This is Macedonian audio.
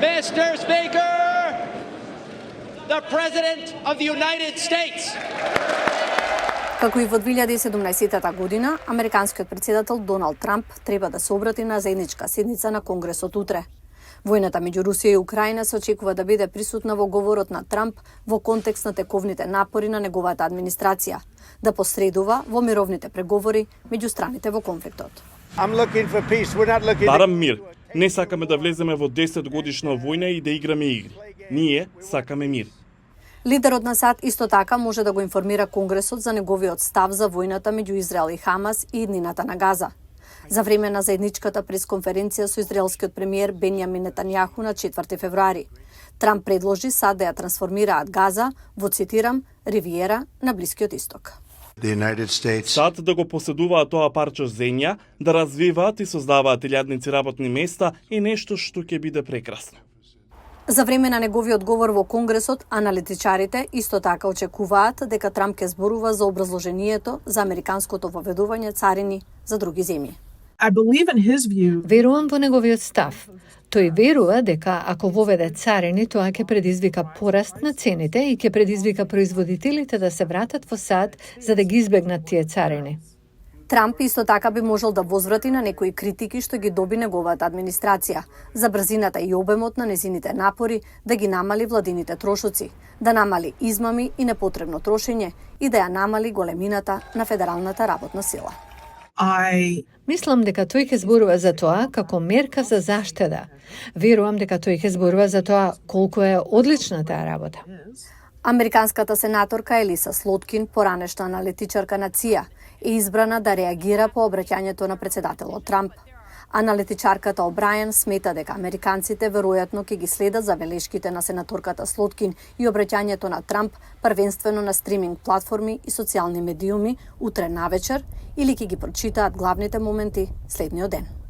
Mr. Speaker, the President of the United States. Како и во 2017 година, американскиот председател Доналд Трамп треба да се обрати на заедничка седница на Конгресот утре. Војната меѓу Русија и Украина се очекува да биде присутна во говорот на Трамп во контекст на тековните напори на неговата администрација, да посредува во мировните преговори меѓу страните во конфликтот. Барам мир. Не сакаме да влеземе во 10 годишна војна и да играме игри. Ние сакаме мир. Лидерот на САД исто така може да го информира Конгресот за неговиот став за војната меѓу Израел и Хамас и иднината на Газа. За време на заедничката пресконференција со израелскиот премиер Бенјамин Нетањаху на 4 февруари, Трамп предложи САД да ја трансформираат Газа во, цитирам, ривиера на Блискиот исток. САД да го поседуваат тоа парче земја, да развиваат и создаваат илјадници работни места и нешто што ќе биде прекрасно. За време на неговиот говор во Конгресот, аналитичарите исто така очекуваат дека Трамп ќе зборува за образложението за американското воведување царини за други земји. Верувам во неговиот став. Тој верува дека ако воведе царини, тоа ќе предизвика пораст на цените и ќе предизвика производителите да се вратат во САД за да ги избегнат тие царини. Трамп исто така би можел да возврати на некои критики што ги доби неговата администрација за брзината и обемот на незините напори да ги намали владините трошоци, да намали измами и непотребно трошење и да ја намали големината на федералната работна сила. Мислам дека тој ќе зборува за тоа како мерка за заштеда. Верувам дека тој ќе зборува за тоа колку е одлична таа работа. Американската сенаторка Елиса Слоткин, поранешна аналитичарка на ЦИА, е избрана да реагира по обраќањето на председателот Трамп. Аналитичарката О'Брајен смета дека американците веројатно ќе ги следат забелешките на сенаторката Слоткин и обраќањето на Трамп првенствено на стриминг платформи и социјални медиуми утре навечер или ќе ги прочитаат главните моменти следниот ден.